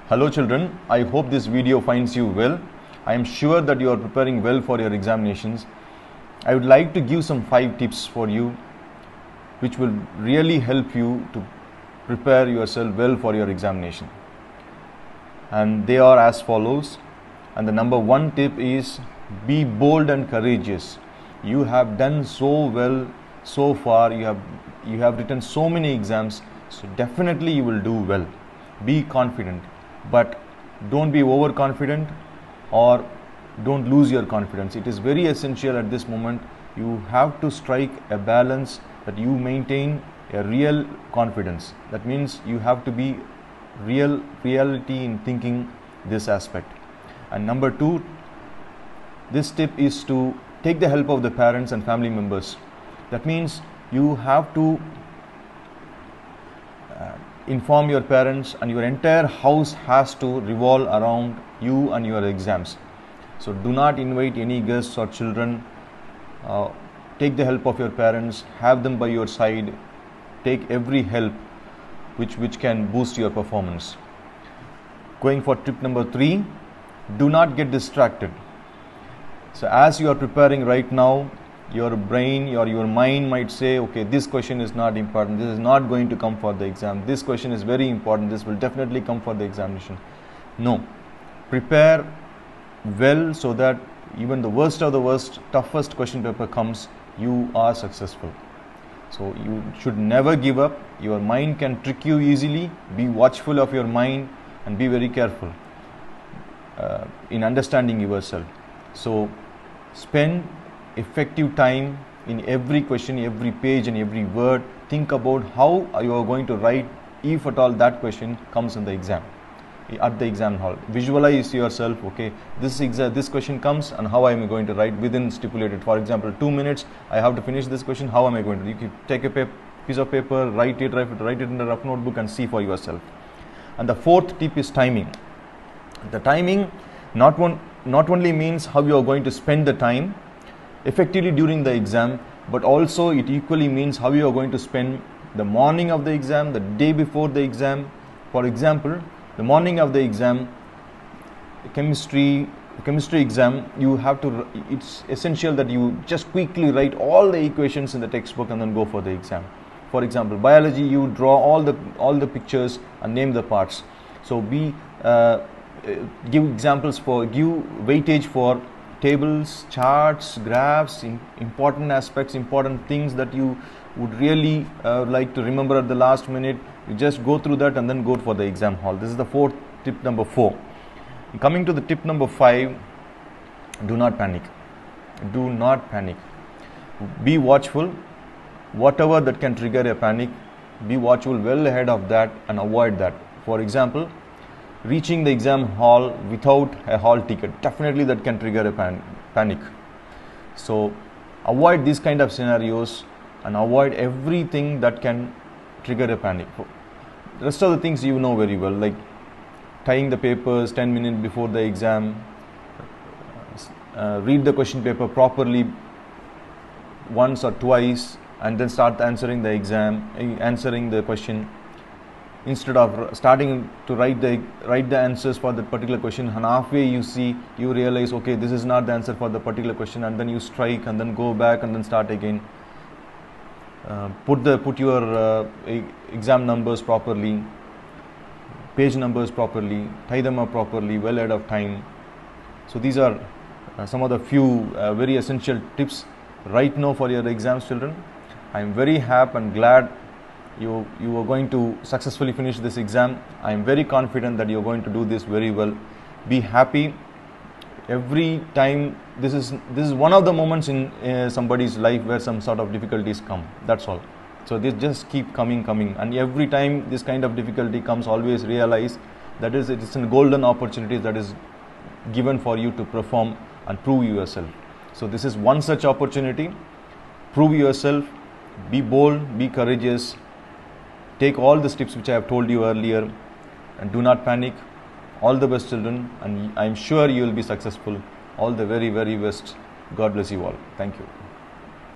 Hello children, I hope this video finds you well. I am sure that you are preparing well for your examinations. I would like to give some 5 tips for you which will really help you to prepare yourself well for your examination. And they are as follows. And the number 1 tip is be bold and courageous. You have done so well so far. You have written so many exams, so definitely you will do well. Be confident, but don't be overconfident or don't lose your confidence. It is very essential at this moment. You have to strike a balance that you maintain a real confidence. That means you have to be reality in thinking this aspect. And number 2, this tip is to take the help of the parents and family members. That means you have to inform your parents, and your entire house has to revolve around you and your exams. So do not invite any guests or children. Take the help of your parents, have them by your side, take every help which can boost your performance. Going for tip number 3, do not get distracted. So as you are preparing right now, your brain or your mind might say, okay, this question is not important, this is not going to come for the exam, this question is very important, this will definitely come for the examination. No, prepare well so that even the worst of the worst, toughest question paper comes, you are successful. So you should never give up. Your mind can trick you easily. Be watchful of your mind and be very careful in understanding yourself. So spend effective time in every question, every page and every word. Think about how you are going to write if at all that question comes in the exam, at the exam hall. Visualize yourself, okay, this question comes and how am I going to write within stipulated, for example, 2 minutes I have to finish this question. How am I going to? You can take a piece of paper, write it in a rough notebook and see for yourself. And the 4th tip is timing. The timing not only means how you are going to spend the time effectively during the exam, but also it equally means how you are going to spend the morning of the exam, the day before the exam. For example, the morning of the exam, chemistry exam, it's essential that you just quickly write all the equations in the textbook and then go for the exam. For example, biology, you draw all the pictures and name the parts. So give weightage for tables, charts, graphs, important aspects, important things that you would really like to remember at the last minute. You just go through that and then go for the exam hall. This is the tip number 4. Coming to the tip number 5, do not panic. Do not panic. Be watchful. Whatever that can trigger a panic, be watchful well ahead of that and avoid that. For example, reaching the exam hall without a hall ticket, definitely that can trigger a panic. So avoid these kind of scenarios and avoid everything that can trigger a panic. The rest of the things you know very well, like tying the papers 10 minutes before the exam, read the question paper properly once or twice and then start answering the question. Instead of starting to write the answers for the particular question, and halfway you realize, okay, this is not the answer for the particular question, and then you strike and then go back and then start again. Put your exam numbers properly, page numbers properly, tie them up properly well ahead of time. So these are some of the few very essential tips right now for your exams, children. I am very happy and glad you are going to successfully finish this exam. I am very confident that you are going to do this very well. Be happy. Every time, this is one of the moments in somebody's life where some sort of difficulties come. That's all. So this just keep coming, and every time this kind of difficulty comes, always realize that it's a golden opportunity that is given for you to perform and prove yourself. So this is one such opportunity. Prove yourself. Be bold. Be courageous. Take all the steps which I have told you earlier, and do not panic. All the best, children, and I am sure you will be successful. All the very, very best. God bless you all. Thank you.